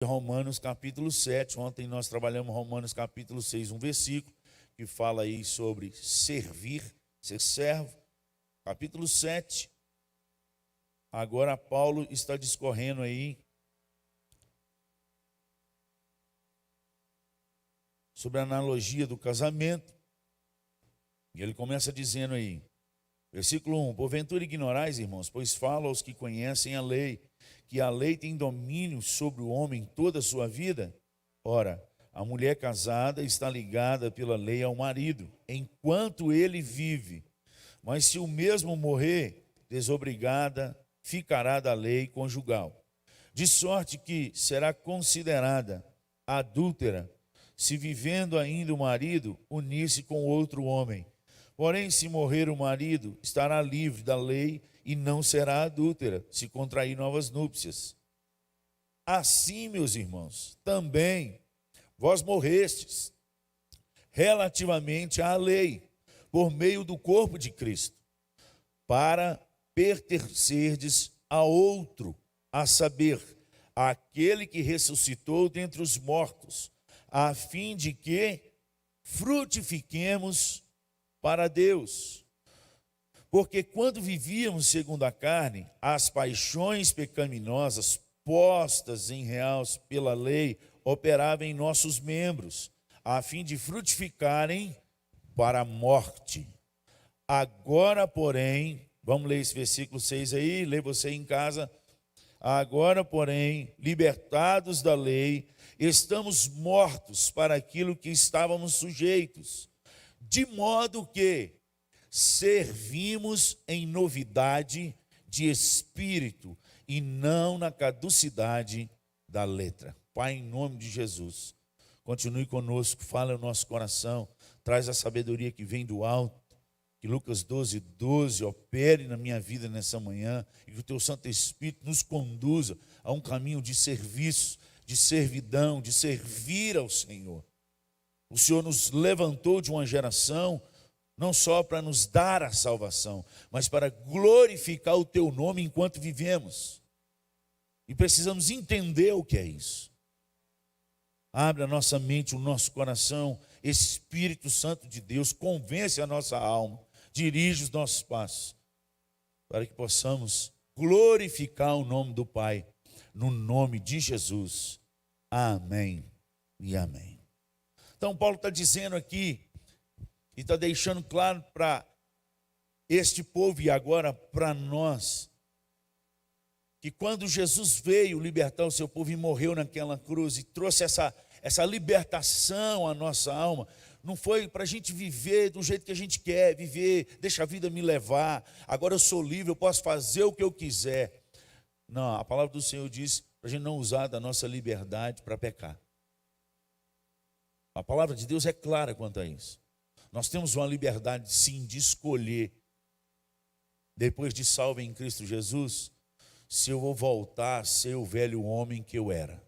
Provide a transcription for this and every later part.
Romanos capítulo 7. Ontem nós trabalhamos Romanos capítulo 6, um versículo que fala aí sobre servir, ser servo. Capítulo 7. Agora Paulo está discorrendo aí sobre a analogia do casamento. E ele começa dizendo aí, versículo 1: Porventura ignorais, irmãos, pois falo aos que conhecem a lei, que a lei tem domínio sobre o homem toda a sua vida. Ora, a mulher casada está ligada pela lei ao marido, enquanto ele vive. Mas se o mesmo morrer, desobrigada ficará da lei conjugal. De sorte que será considerada adúltera, se vivendo ainda o marido, unir-se com outro homem. Porém, se morrer o marido, estará livre da lei e não será adúltera, se contrair novas núpcias. Assim, meus irmãos, também vós morrestes relativamente à lei, por meio do corpo de Cristo, para pertencerdes a outro, a saber, aquele que ressuscitou dentre os mortos, a fim de que frutifiquemos para Deus. Porque quando vivíamos segundo a carne, as paixões pecaminosas postas em reais pela lei operavam em nossos membros, a fim de frutificarem para a morte. Agora, porém, vamos ler esse versículo 6 aí, lê você em casa. Agora, porém, libertados da lei, estamos mortos para aquilo que estávamos sujeitos, de modo que servimos em novidade de espírito e não na caducidade da letra. Pai, em nome de Jesus, continue conosco, fala no nosso coração, traz a sabedoria que vem do alto, que Lucas 12:12 opere na minha vida nessa manhã e que o teu Santo Espírito nos conduza a um caminho de serviço, de servidão, de servir ao Senhor. O Senhor nos levantou de uma geração não só para nos dar a salvação, mas para glorificar o teu nome enquanto vivemos. E precisamos entender o que é isso. Abre a nossa mente, o nosso coração, Espírito Santo de Deus, convence a nossa alma, dirige os nossos passos, para que possamos glorificar o nome do Pai, no nome de Jesus. Amém e amém. Então Paulo está dizendo aqui, e está deixando claro para este povo e agora para nós, que quando Jesus veio libertar o seu povo e morreu naquela cruz e trouxe essa libertação à nossa alma, não foi para a gente viver do jeito que a gente quer viver, deixa a vida me levar, agora eu sou livre, eu posso fazer o que eu quiser. Não, a palavra do Senhor diz para a gente não usar da nossa liberdade para pecar. A palavra de Deus é clara quanto a isso. Nós temos uma liberdade, sim, de escolher, depois de salvo em Cristo Jesus, se eu vou voltar a ser o velho homem que eu era.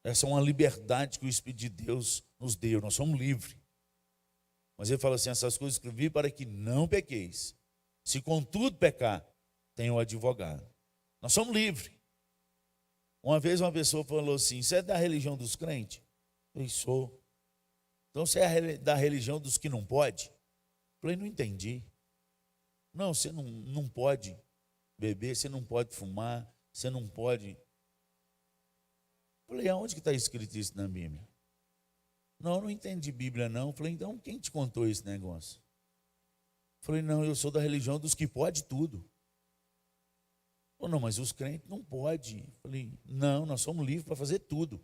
Essa é uma liberdade que o Espírito de Deus nos deu, nós somos livres. Mas ele fala assim, essas coisas escrevi para que não pequeis. Se contudo pecar, tem um advogado. Nós somos livres. Uma vez uma pessoa falou assim, você é da religião dos crentes? Eu sou. Então você é da religião dos que não pode? Eu falei, não entendi. Não, você não pode beber, você não pode fumar, você não pode. Eu falei, aonde que está escrito isso na Bíblia? Não, eu não entendi Bíblia não. Eu falei, então quem te contou esse negócio? Eu falei, não, eu sou da religião dos que pode tudo. Falei, não, mas os crentes não podem. Eu falei, não, nós somos livres para fazer tudo.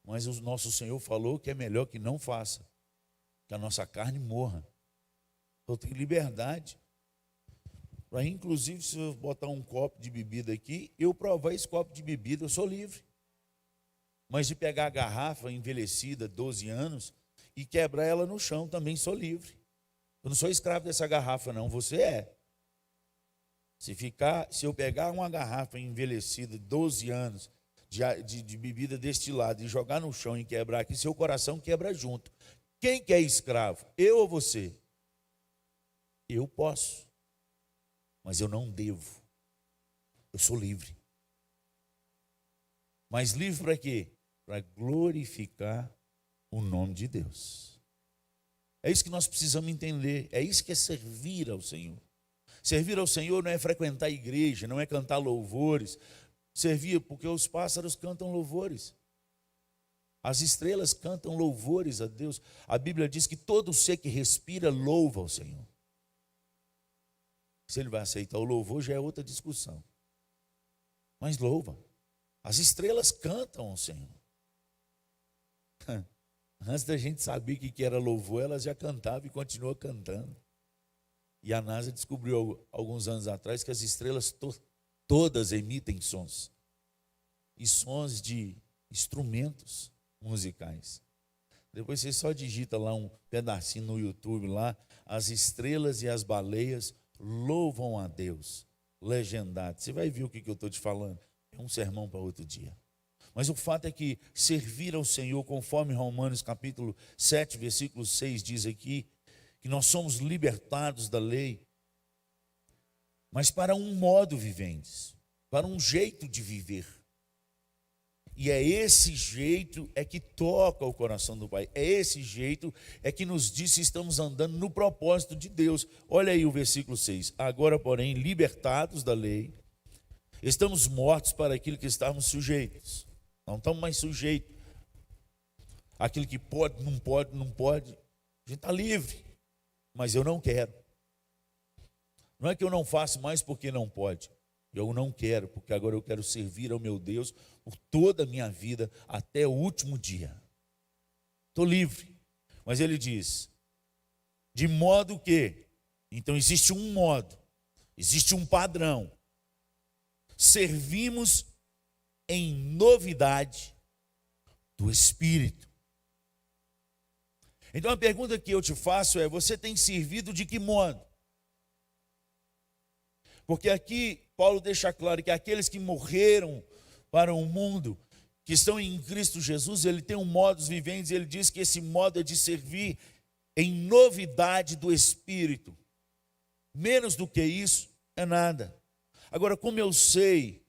Mas o nosso Senhor falou que é melhor que não faça, que a nossa carne morra. Eu tenho liberdade para, inclusive, se eu botar um copo de bebida aqui, eu provar esse copo de bebida, eu sou livre. Mas de pegar a garrafa envelhecida, 12 anos, e quebrar ela no chão, também sou livre. Eu não sou escravo dessa garrafa, não, você é. Se eu pegar uma garrafa envelhecida, 12 anos, de bebida destilada e jogar no chão e quebrar aqui, seu coração quebra junto. Quem que é escravo? Eu ou você? Eu posso, mas eu não devo. Eu sou livre. Mas livre para quê? Para glorificar o nome de Deus. É isso que nós precisamos entender. É isso que é servir ao Senhor. Servir ao Senhor não é frequentar a igreja, não é cantar louvores. Servir porque os pássaros cantam louvores. As estrelas cantam louvores a Deus. A Bíblia diz que todo ser que respira louva ao Senhor. Se ele vai aceitar o louvor já é outra discussão. Mas louva. As estrelas cantam ao Senhor. Antes da gente saber o que era louvor, elas já cantavam e continuam cantando. E a NASA descobriu alguns anos atrás que as estrelas todas emitem sons. E sons de instrumentos musicais. Depois você só digita lá um pedacinho no YouTube lá, as estrelas e as baleias louvam a Deus. Legendado. Você vai ver o que eu estou te falando. É um sermão para outro dia. Mas o fato é que servir ao Senhor, conforme Romanos capítulo 7, versículo 6 diz aqui, que nós somos libertados da lei, mas para um modo viventes, para um jeito de viver. E é esse jeito é que toca o coração do Pai. É esse jeito é que nos diz se estamos andando no propósito de Deus. Olha aí o versículo 6. Agora, porém, libertados da lei, estamos mortos para aquilo que estávamos sujeitos. Não estamos mais sujeitos. Aquilo que pode, não pode, não pode. A gente está livre. Mas eu não quero. Não é que eu não faço mais porque não pode. Eu não quero, porque agora eu quero servir ao meu Deus por toda a minha vida, até o último dia. Estou livre. Mas ele diz, de modo que, então existe um modo, existe um padrão. Servimos em novidade do Espírito. Então a pergunta que eu te faço é, você tem servido de que modo? Porque aqui Paulo deixa claro que aqueles que morreram para o mundo, que estão em Cristo Jesus, ele tem um modo viventes, ele diz que esse modo é de servir em novidade do Espírito. Menos do que isso, é nada. Agora, como eu sei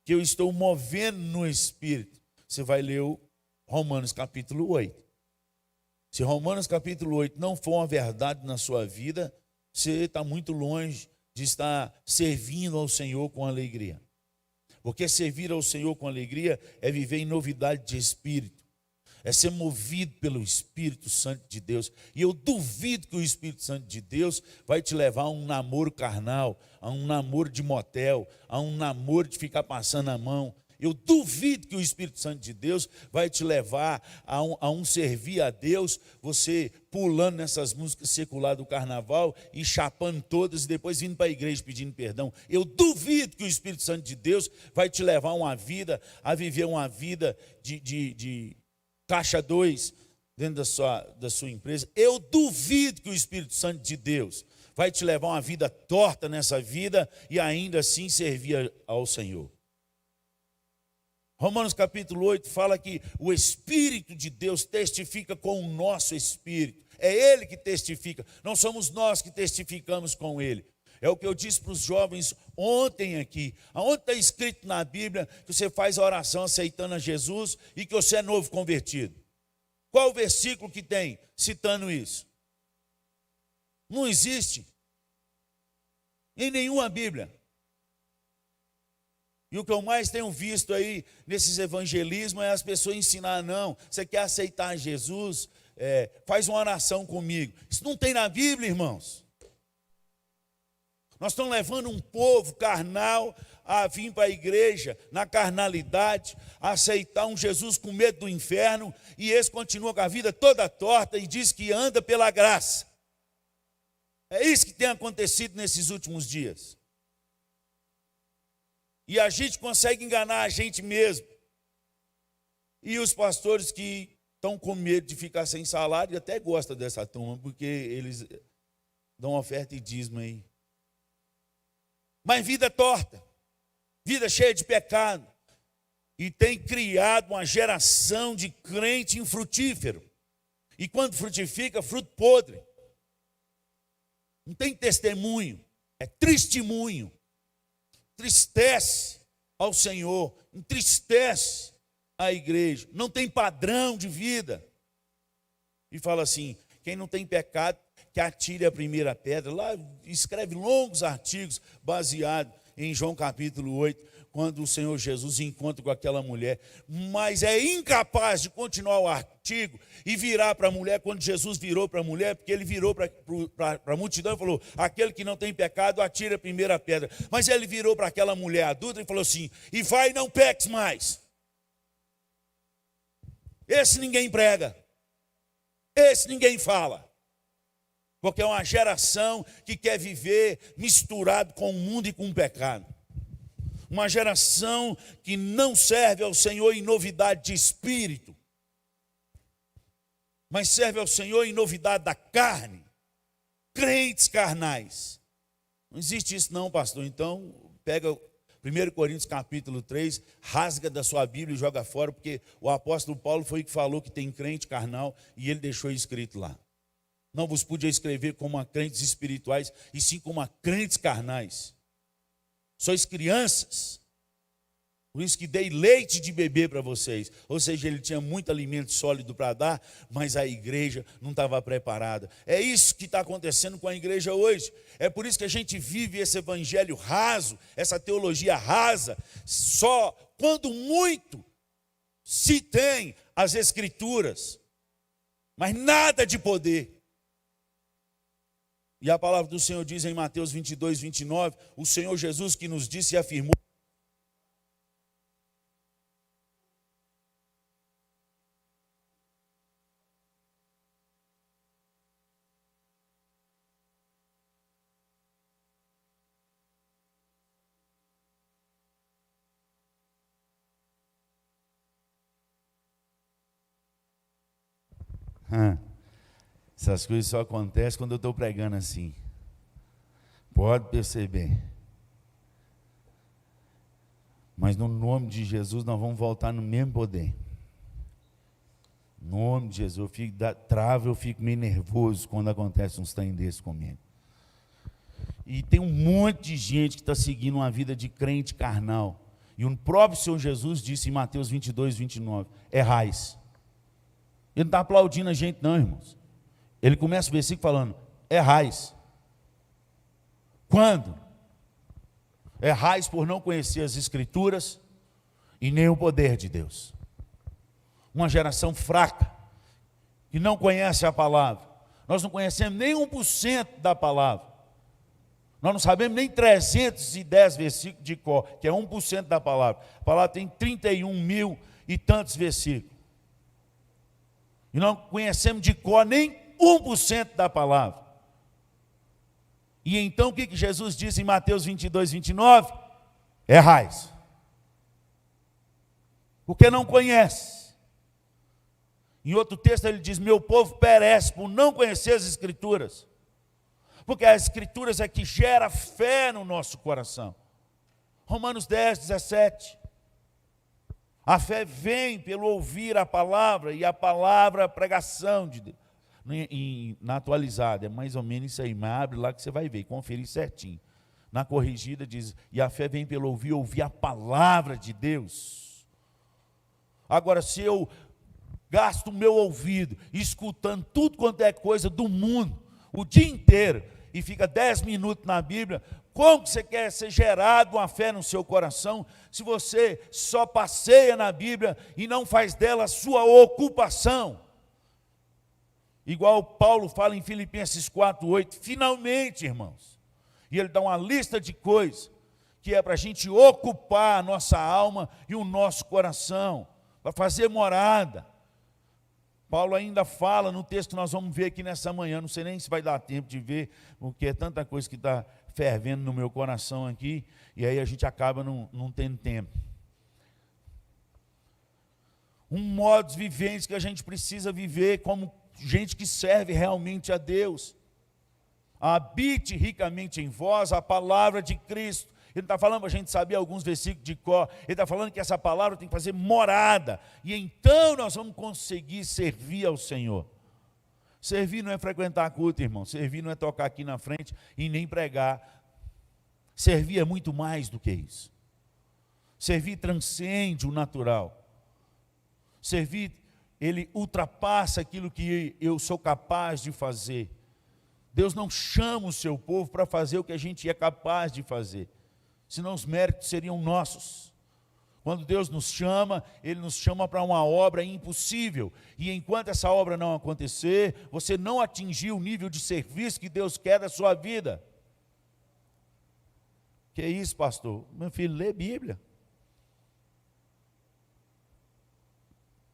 que eu estou movendo no Espírito, você vai ler o Romanos capítulo 8. Se Romanos capítulo 8 não for uma verdade na sua vida, você está muito longe de estar servindo ao Senhor com alegria. Porque servir ao Senhor com alegria é viver em novidade de espírito. É ser movido pelo Espírito Santo de Deus. E eu duvido que o Espírito Santo de Deus vai te levar a um namoro carnal, a um namoro de motel, a um namoro de ficar passando a mão. Eu duvido que o Espírito Santo de Deus vai te levar a um servir a Deus, você pulando nessas músicas seculares do carnaval e chapando todas e depois vindo para a igreja pedindo perdão. Eu duvido que o Espírito Santo de Deus vai te levar a viver uma vida de caixa 2 dentro da sua empresa. Eu duvido que o Espírito Santo de Deus vai te levar uma vida torta nessa vida e ainda assim servir ao Senhor. Romanos capítulo 8 fala que o Espírito de Deus testifica com o nosso Espírito. É Ele que testifica, não somos nós que testificamos com Ele. É o que eu disse para os jovens ontem aqui. Aonde está escrito na Bíblia que você faz a oração aceitando a Jesus e que você é novo convertido? Qual o versículo que tem citando isso? Não existe em nenhuma Bíblia. E o que eu mais tenho visto aí nesses evangelismos é as pessoas ensinar, não, você quer aceitar Jesus, faz uma oração comigo. Isso não tem na Bíblia, irmãos. Nós estamos levando um povo carnal a vir para a igreja, na carnalidade, a aceitar um Jesus com medo do inferno, e esse continua com a vida toda torta e diz que anda pela graça. É isso que tem acontecido nesses últimos dias. E a gente consegue enganar a gente mesmo. E os pastores que estão com medo de ficar sem salário, até gostam dessa turma, porque eles dão oferta e dízimo aí. Mas vida torta, vida cheia de pecado. E tem criado uma geração de crente infrutífero. E quando frutifica, fruto podre. Não tem testemunho, é testemunho. Entristece ao Senhor, entristece a igreja, não tem padrão de vida. E fala assim, quem não tem pecado, que atire a primeira pedra. Lá escreve longos artigos baseados em João capítulo 8, quando o Senhor Jesus encontra com aquela mulher. Mas é incapaz de continuar o artigo e virar para a mulher, quando Jesus virou para a mulher, porque ele virou para a multidão e falou, aquele que não tem pecado, atire a primeira pedra. Mas ele virou para aquela mulher adulta e falou assim, e vai e não peques mais. Esse ninguém prega. Esse ninguém fala. Porque é uma geração que quer viver misturado com o mundo e com o pecado. Uma geração que não serve ao Senhor em novidade de espírito, mas serve ao Senhor em novidade da carne. Crentes carnais. Não existe isso não, pastor. Então, pega 1 Coríntios capítulo 3, rasga da sua Bíblia e joga fora, porque o apóstolo Paulo foi que falou que tem crente carnal e ele deixou escrito lá. Não vos podia escrever como a crentes espirituais, e sim como a crentes carnais. Sois crianças. Por isso que dei leite de beber para vocês. Ou seja, ele tinha muito alimento sólido para dar, mas a igreja não estava preparada. É isso que está acontecendo com a igreja hoje. É por isso que a gente vive esse evangelho raso, essa teologia rasa, só quando muito se tem as escrituras, mas nada de poder. E a palavra do Senhor diz em Mateus 22, 29, o Senhor Jesus que nos disse e afirmou, essas coisas só acontecem quando eu estou pregando assim. Pode perceber. Mas no nome de Jesus nós vamos voltar no mesmo poder. No nome de Jesus, eu fico meio nervoso quando acontece uns trem desses comigo. E tem um monte de gente que está seguindo uma vida de crente carnal. E o próprio Senhor Jesus disse em Mateus 22, 29, errais. Ele não está aplaudindo a gente não, irmãos. Ele começa o versículo falando, errais. Quando? Errais por não conhecer as Escrituras e nem o poder de Deus. Uma geração fraca, que não conhece a palavra. Nós não conhecemos nem 1% da palavra. Nós não sabemos nem 310 versículos de cor, que é 1% da palavra. A palavra tem 31 mil e tantos versículos. E não conhecemos de cor nem 1% da palavra. E então o que Jesus diz em Mateus 22, 29? Errais. Porque não conhece. Em outro texto ele diz, meu povo perece por não conhecer as Escrituras. Porque as Escrituras é que gera fé no nosso coração. Romanos 10, 17. A fé vem pelo ouvir a palavra, e a palavra a pregação de Deus. Na atualizada, é mais ou menos isso aí, mas abre lá que você vai ver, conferir certinho. Na corrigida diz, e a fé vem pelo ouvir a palavra de Deus. Agora, se eu gasto o meu ouvido escutando tudo quanto é coisa do mundo, o dia inteiro, e fica 10 minutos na Bíblia, como que você quer ser gerado uma fé no seu coração, se você só passeia na Bíblia e não faz dela a sua ocupação? Igual Paulo fala em Filipenses 4, 8, finalmente, irmãos, e ele dá uma lista de coisas, que é para a gente ocupar a nossa alma e o nosso coração, para fazer morada. Paulo ainda fala no texto que nós vamos ver aqui nessa manhã, não sei nem se vai dar tempo de ver, porque é tanta coisa que está fervendo no meu coração aqui, e aí a gente acaba não tendo tempo. Um modo vivente que a gente precisa viver como gente que serve realmente a Deus. Habite ricamente em vós a palavra de Cristo. Ele está falando para a gente saber alguns versículos de cor. Ele está falando que essa palavra tem que fazer morada. E então nós vamos conseguir servir ao Senhor. Servir não é frequentar culto, irmão. Servir não é tocar aqui na frente e nem pregar. Servir é muito mais do que isso. Servir transcende o natural. Servir, ele ultrapassa aquilo que eu sou capaz de fazer. Deus não chama o seu povo para fazer o que a gente é capaz de fazer, senão os méritos seriam nossos. Quando Deus nos chama, Ele nos chama para uma obra impossível. E enquanto essa obra não acontecer, você não atingiu o nível de serviço que Deus quer da sua vida. Que é isso, pastor? Meu filho, lê Bíblia.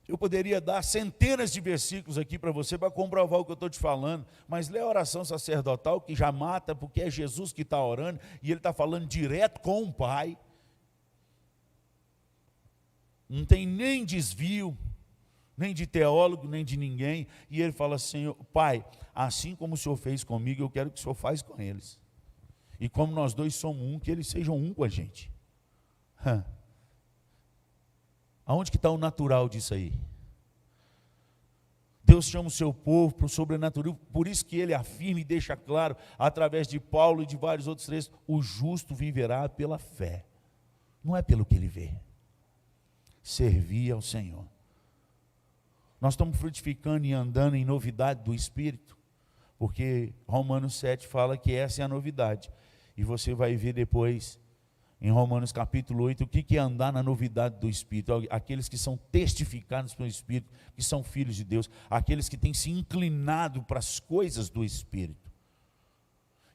Eu poderia dar centenas de versículos aqui para você para comprovar o que eu estou te falando, mas lê a oração sacerdotal que já mata, porque é Jesus que está orando, e Ele está falando direto com o Pai. Não tem nem desvio, nem de teólogo, nem de ninguém. E ele fala assim: Pai, assim como o Senhor fez comigo, eu quero que o Senhor faça com eles. E como nós dois somos um, que eles sejam um com a gente. Aonde que está o natural disso aí? Deus chama o seu povo para o sobrenatural, por isso que ele afirma e deixa claro, através de Paulo e de vários outros textos: o justo viverá pela fé, não é pelo que ele vê. Servir ao Senhor. Nós estamos frutificando e andando em novidade do Espírito, porque Romanos 7 fala que essa é a novidade. E você vai ver depois, em Romanos capítulo 8, o que é andar na novidade do Espírito. Aqueles que são testificados pelo Espírito, que são filhos de Deus, aqueles que têm se inclinado para as coisas do Espírito.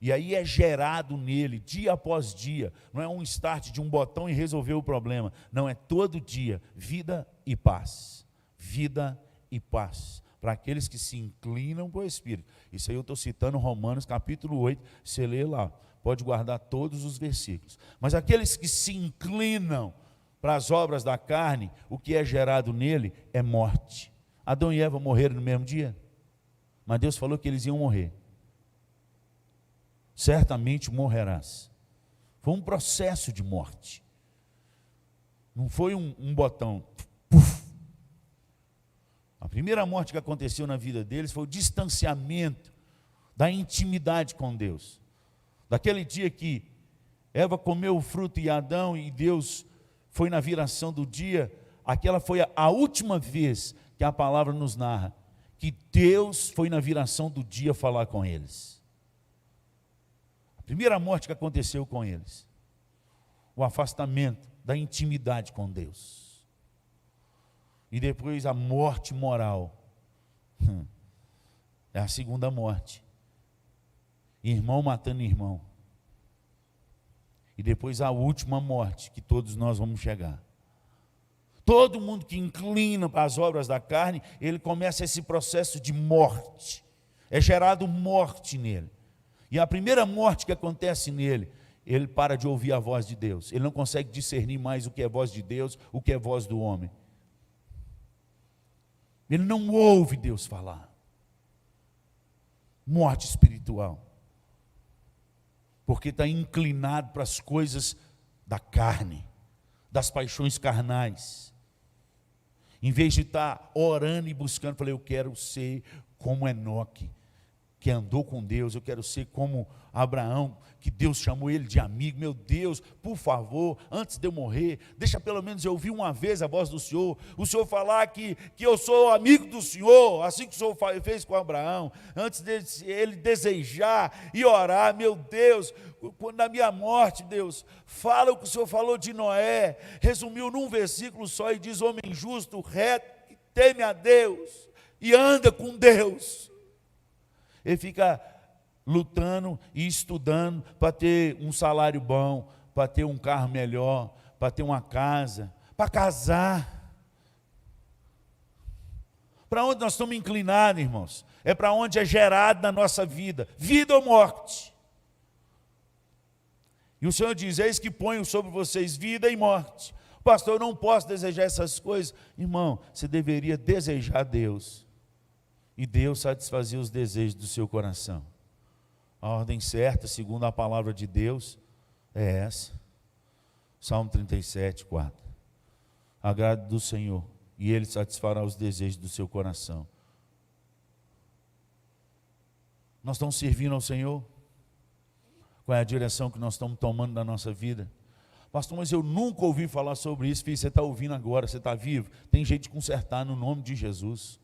E aí é gerado nele, dia após dia. Não é um start de um botão e resolver o problema. Não, é todo dia, vida e paz. Vida e paz. Para aqueles que se inclinam para o Espírito. Isso aí eu estou citando Romanos capítulo 8. Você lê lá, pode guardar todos os versículos. Mas aqueles que se inclinam para as obras da carne, o que é gerado nele é morte. Adão e Eva morreram no mesmo dia? Mas Deus falou que eles iam morrer. Certamente morrerás. Foi um processo de morte. Não foi um botão. Puf. A primeira morte que aconteceu na vida deles foi o distanciamento da intimidade com Deus. Daquele dia que Eva comeu o fruto e Adão, e Deus foi na viração do dia, aquela foi a última vez que a palavra nos narra que Deus foi na viração do dia falar com eles. Primeira morte que aconteceu com eles, o afastamento da intimidade com Deus. E depois a morte moral, é a segunda morte. Irmão matando irmão. E depois a última morte, que todos nós vamos chegar. Todo mundo que inclina para as obras da carne, ele começa esse processo de morte. É gerado morte nele. E a primeira morte que acontece nele, ele para de ouvir a voz de Deus. Ele não consegue discernir mais o que é voz de Deus, o que é voz do homem. Ele não ouve Deus falar. Morte espiritual. Porque está inclinado para as coisas da carne, das paixões carnais. Em vez de estar orando e buscando, falei, eu quero ser como Enoque, que andou com Deus. Eu quero ser como Abraão, que Deus chamou ele de amigo. Meu Deus, por favor, antes de eu morrer, deixa pelo menos eu ouvir uma vez a voz do Senhor, o Senhor falar que eu sou amigo do Senhor, assim que o Senhor fez com Abraão, antes de ele desejar e orar. Meu Deus, quando na minha morte, Deus, fala o que o Senhor falou de Noé, resumiu num versículo só e diz: homem justo, reto, que teme a Deus e anda com Deus. Ele fica lutando e estudando para ter um salário bom, para ter um carro melhor, para ter uma casa, para casar. Para onde nós estamos inclinados, irmãos? É para onde é gerado na nossa vida, vida ou morte. E o Senhor diz: eis que ponho sobre vocês vida e morte. Pastor, eu não posso desejar essas coisas. Irmão, você deveria desejar Deus. E Deus satisfazia os desejos do seu coração. A ordem certa, segundo a palavra de Deus, é essa. Salmo 37, 4. Agrade do Senhor, e Ele satisfará os desejos do seu coração. Nós estamos servindo ao Senhor? Qual é a direção que nós estamos tomando na nossa vida? Pastor, mas eu nunca ouvi falar sobre isso. Filho, você está ouvindo agora, você está vivo. Tem jeito de consertar no nome de Jesus.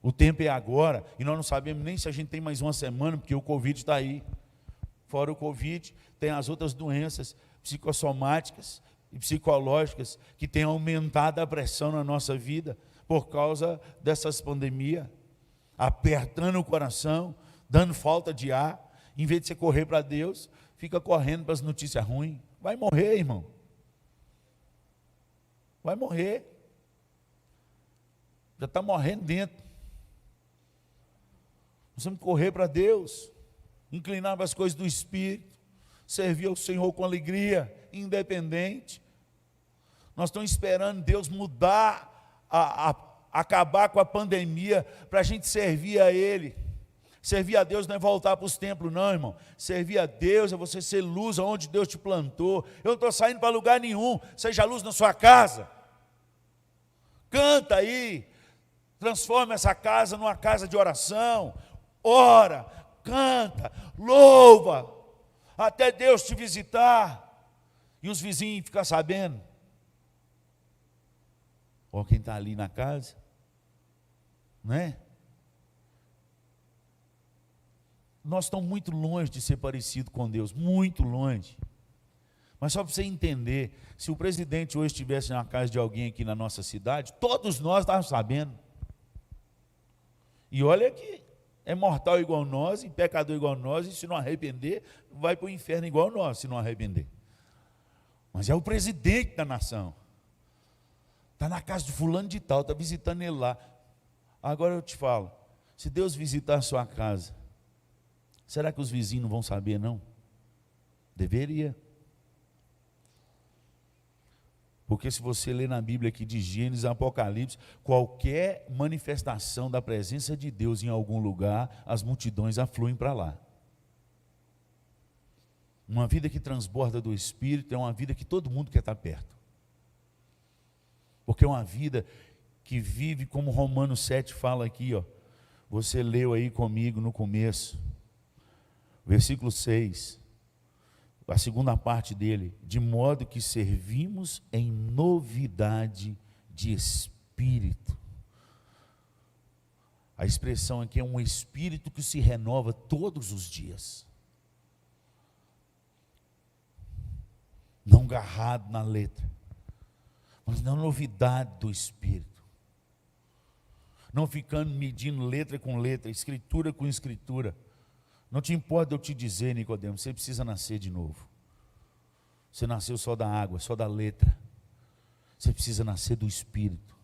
O tempo é agora, e nós não sabemos nem se a gente tem mais uma semana, porque o Covid está aí. Fora o Covid, tem as outras doenças psicossomáticas e psicológicas que têm aumentado a pressão na nossa vida por causa dessas pandemias, apertando o coração, dando falta de ar. Em vez de você correr para Deus, fica correndo para as notícias ruins. Vai morrer, irmão. Vai morrer. Já está morrendo dentro. Nós temos que correr para Deus, inclinar para as coisas do Espírito, servir ao Senhor com alegria, independente. Nós estamos esperando Deus mudar, acabar com a pandemia, para a gente servir a Ele. Servir a Deus não é voltar para os templos, não, irmão. Servir a Deus é você ser luz onde Deus te plantou. Eu não estou saindo para lugar nenhum. Seja luz na sua casa. Canta aí. Transforma essa casa numa casa de oração. Ora, canta, louva, até Deus te visitar. E os vizinhos ficam sabendo. Ou quem está ali na casa, não é? Nós estamos muito longe de ser parecido com Deus, muito longe. Mas só para você entender, se o presidente hoje estivesse na casa de alguém aqui na nossa cidade, todos nós estávamos sabendo. E olha que é mortal igual nós, e pecador igual nós, e se não arrepender, vai para o inferno igual nós, se não arrepender. Mas é o presidente da nação. Está na casa de fulano de tal, está visitando ele lá. Agora eu te falo, se Deus visitar a sua casa, será que os vizinhos não vão saber, não? Deveria. Porque se você ler na Bíblia aqui de Gênesis, Apocalipse, qualquer manifestação da presença de Deus em algum lugar, as multidões afluem para lá. Uma vida que transborda do Espírito é uma vida que todo mundo quer estar perto. Porque é uma vida que vive como Romanos 7 fala aqui, ó. Você leu aí comigo no começo. Versículo 6, a segunda parte dele, de modo que servimos em novidade de espírito. A expressão aqui é um espírito que se renova todos os dias. Não agarrado na letra, mas na novidade do espírito. Não ficando medindo letra com letra, escritura com escritura. Não te importa eu te dizer, Nicodemo, você precisa nascer de novo. Você nasceu só da água, só da letra. Você precisa nascer do Espírito.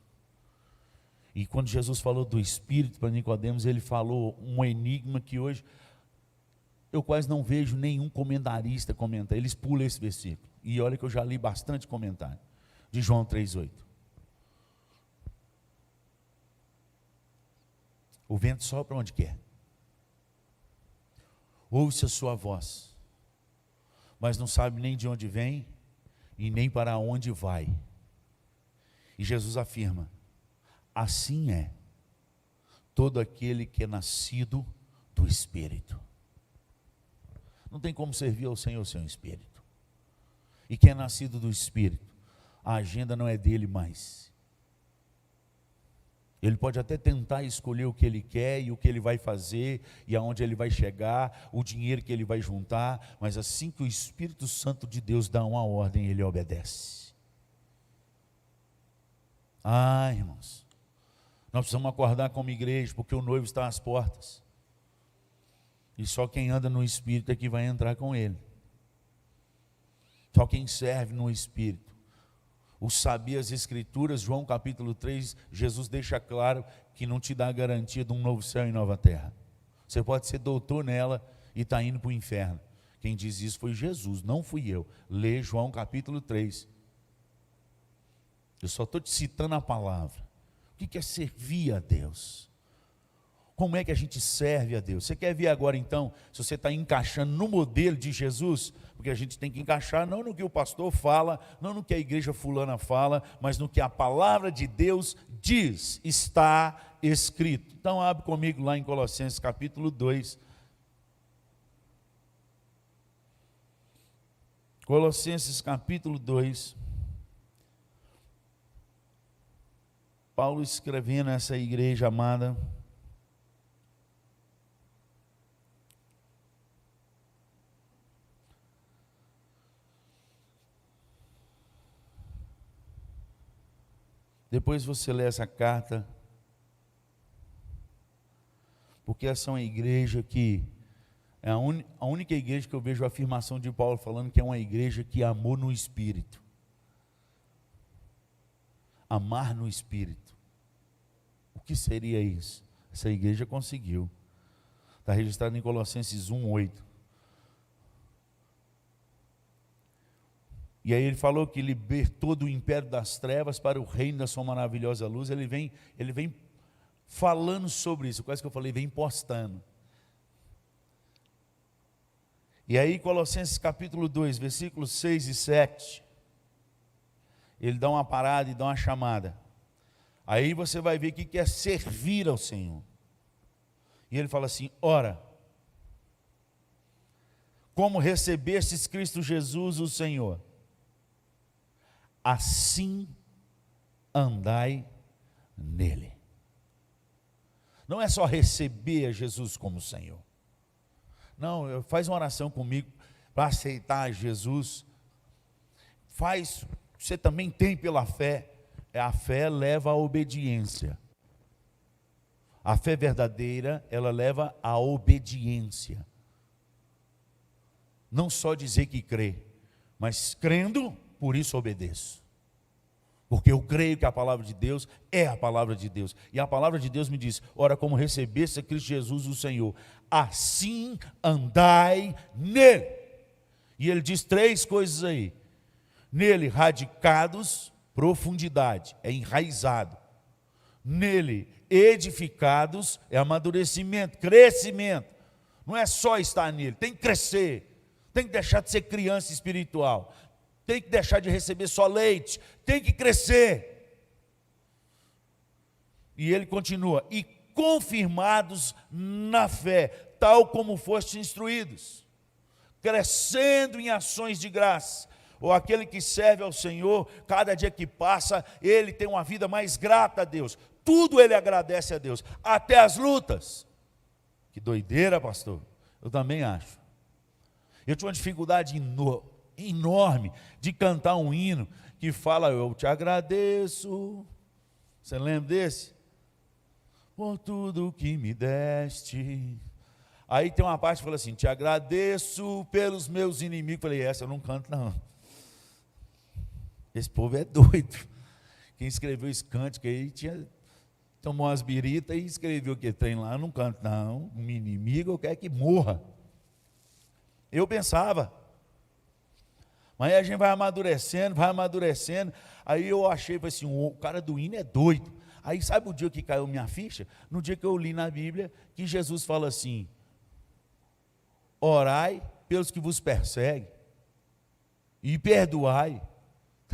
E quando Jesus falou do Espírito para Nicodemos, ele falou um enigma que hoje eu quase não vejo nenhum comentarista comentar. Eles pulam esse versículo. E olha que eu já li bastante comentário. De João 3,8. O vento sopra onde quer. Ouve a sua voz, mas não sabe nem de onde vem e nem para onde vai. E Jesus afirma, assim é todo aquele que é nascido do Espírito. Não tem como servir ao Senhor sem o Espírito. E quem é nascido do Espírito, a agenda não é dele mais. Ele pode até tentar escolher o que ele quer e o que ele vai fazer e aonde ele vai chegar, o dinheiro que ele vai juntar, mas assim que o Espírito Santo de Deus dá uma ordem, ele obedece. Ah, irmãos, nós precisamos acordar como igreja, porque o noivo está às portas. E só quem anda no Espírito é que vai entrar com ele. Só quem serve no Espírito. O saber as Escrituras, João capítulo 3, Jesus deixa claro que não te dá a garantia de um novo céu e nova terra. Você pode ser doutor nela e está indo para o inferno. Quem diz isso foi Jesus, não fui eu. Lê João capítulo 3. Eu só estou te citando a palavra. O que é servir a Deus? Como é que a gente serve a Deus? Você quer ver agora então, se você está encaixando no modelo de Jesus? Porque a gente tem que encaixar não no que o pastor fala, não no que a igreja fulana fala, mas no que a palavra de Deus diz, está escrito. Então abre comigo lá em Colossenses capítulo 2. Colossenses capítulo 2. Paulo escrevendo a essa igreja amada. Depois você lê essa carta, porque essa é uma igreja que é a única igreja que eu vejo a afirmação de Paulo falando que é uma igreja que amou no Espírito. Amar no Espírito. O que seria isso? Essa igreja conseguiu. Está registrado em Colossenses 1:8. E aí ele falou que libertou do império das trevas para o reino da sua maravilhosa luz. Ele vem falando sobre isso, quase que eu falei, vem postando. E aí Colossenses capítulo 2, versículos 6 e 7, ele dá uma parada e dá uma chamada. Aí você vai ver o que é servir ao Senhor. E ele fala assim: ora, como recebestes Cristo Jesus o Senhor, assim andai nele. Não é só receber a Jesus como Senhor. Não, faz uma oração comigo para aceitar Jesus. Você também tem pela fé. A fé leva à obediência. A fé verdadeira, ela leva à obediência. Não só dizer que crê, mas crendo, por isso obedeço. Porque eu creio que a palavra de Deus é a palavra de Deus. E a palavra de Deus me diz: ora, como recebeste a Cristo Jesus o Senhor, assim andai nele. E ele diz 3 coisas aí. Nele, radicados, profundidade, é enraizado. Nele, edificados, é amadurecimento, crescimento. Não é só estar nele, tem que crescer. Tem que deixar de ser criança espiritual. Tem que deixar de receber só leite, tem que crescer. E ele continua: e confirmados na fé, tal como fostes instruídos, crescendo em ações de graça. Ou aquele que serve ao Senhor, cada dia que passa, ele tem uma vida mais grata a Deus. Tudo ele agradece a Deus, até as lutas. Que doideira, pastor. Eu também acho. Eu tinha uma dificuldade enorme de cantar um hino que fala: eu te agradeço. Você lembra desse? Por tudo que me deste. Aí tem uma parte que fala assim: te agradeço pelos meus inimigos. Eu falei: essa eu não canto não. Esse povo é doido. Quem escreveu esse cântico aí tomou umas biritas e escreveu que trem lá. Eu não canto não. Um inimigo eu quero que morra. Eu pensava. Mas aí a gente vai amadurecendo. Aí eu achei, assim, o cara do hino é doido. Aí sabe o dia que caiu minha ficha? No dia que eu li na Bíblia que Jesus fala assim: orai pelos que vos perseguem e perdoai.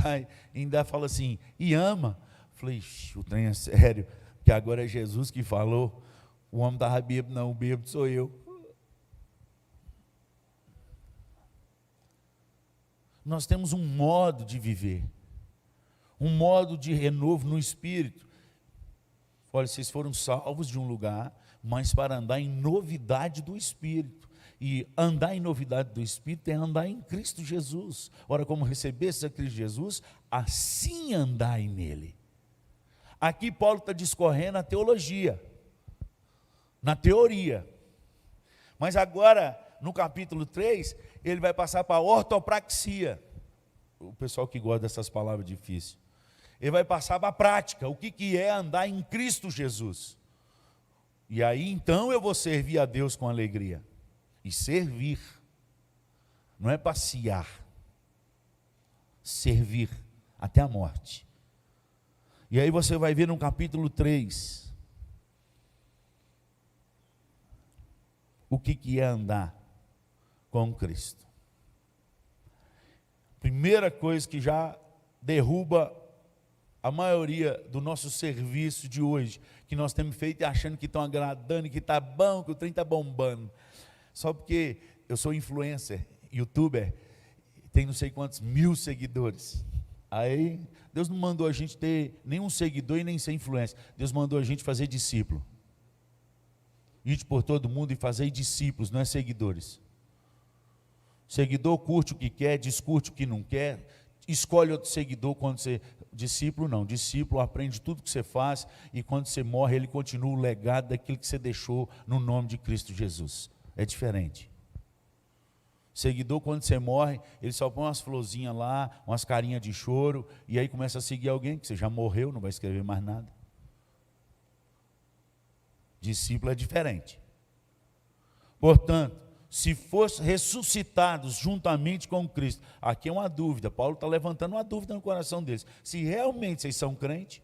Aí, ainda fala assim: e ama. Falei: o trem é sério, porque agora é Jesus que falou. O homem estava bêbado, não, o bêbado sou eu. Nós temos um modo de viver, um modo de renovo no Espírito. Olha, vocês foram salvos de um lugar, mas para andar em novidade do Espírito. E andar em novidade do Espírito é andar em Cristo Jesus. Ora, como recebeste a Cristo Jesus, assim andai nele. Aqui Paulo está discorrendo a teologia, na teoria. Mas agora, no capítulo 3, ele vai passar para a ortopraxia. O pessoal que gosta dessas palavras difíceis. Ele vai passar para a prática. O que é andar em Cristo Jesus? E aí então eu vou servir a Deus com alegria. E servir não é passear. Servir até a morte. E aí você vai ver no capítulo 3 o que é andar com Cristo. Primeira coisa que já derruba a maioria do nosso serviço de hoje, que nós temos feito achando que estão agradando, que está bom, que o trem está bombando. Só porque eu sou influencer, youtuber, tem não sei quantos mil seguidores. Aí, Deus não mandou a gente ter nenhum seguidor e nem ser influência. Deus mandou a gente fazer discípulo. Ir por todo mundo e fazer discípulos, não é seguidores. Seguidor curte o que quer, discute o que não quer, escolhe outro seguidor quando você... Discípulo não, discípulo aprende tudo que você faz e quando você morre ele continua o legado daquilo que você deixou no nome de Cristo Jesus. É diferente. Seguidor, quando você morre, ele só põe umas florzinhas lá, umas carinhas de choro, e aí começa a seguir alguém, que você já morreu, não vai escrever mais nada. Discípulo é diferente. Portanto, se fossem ressuscitados juntamente com Cristo, aqui é uma dúvida, Paulo está levantando uma dúvida no coração deles, se realmente vocês são crentes,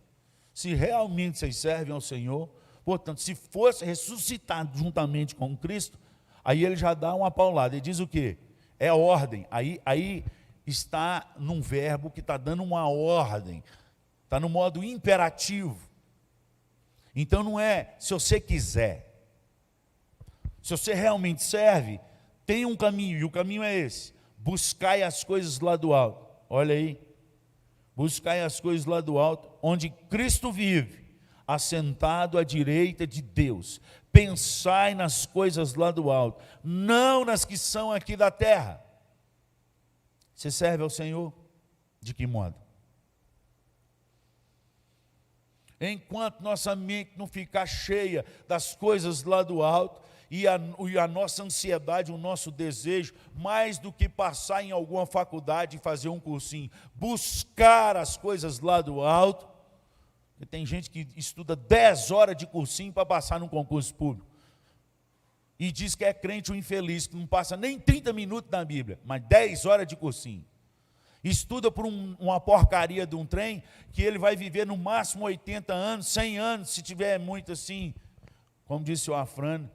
se realmente vocês servem ao Senhor, portanto, se fosse ressuscitado juntamente com Cristo, aí ele já dá uma paulada, ele diz o quê? É ordem, aí está num verbo que está dando uma ordem, está no modo imperativo, então não é se você quiser, se você realmente serve, tem um caminho, e o caminho é esse, buscai as coisas lá do alto, olha aí, buscai as coisas lá do alto, onde Cristo vive, assentado à direita de Deus, pensai nas coisas lá do alto, não nas que são aqui da terra. Você serve ao Senhor? De que modo? Enquanto nossa mente não ficar cheia das coisas lá do alto, e a nossa ansiedade, o nosso desejo, mais do que passar em alguma faculdade e fazer um cursinho, buscar as coisas lá do alto, porque tem gente que estuda 10 horas de cursinho para passar num concurso público, e diz que é crente ou infeliz, que não passa nem 30 minutos na Bíblia, mas 10 horas de cursinho. Estuda por uma porcaria de um trem, que ele vai viver no máximo 80 anos, 100 anos, se tiver muito assim, como disse o Afrânio.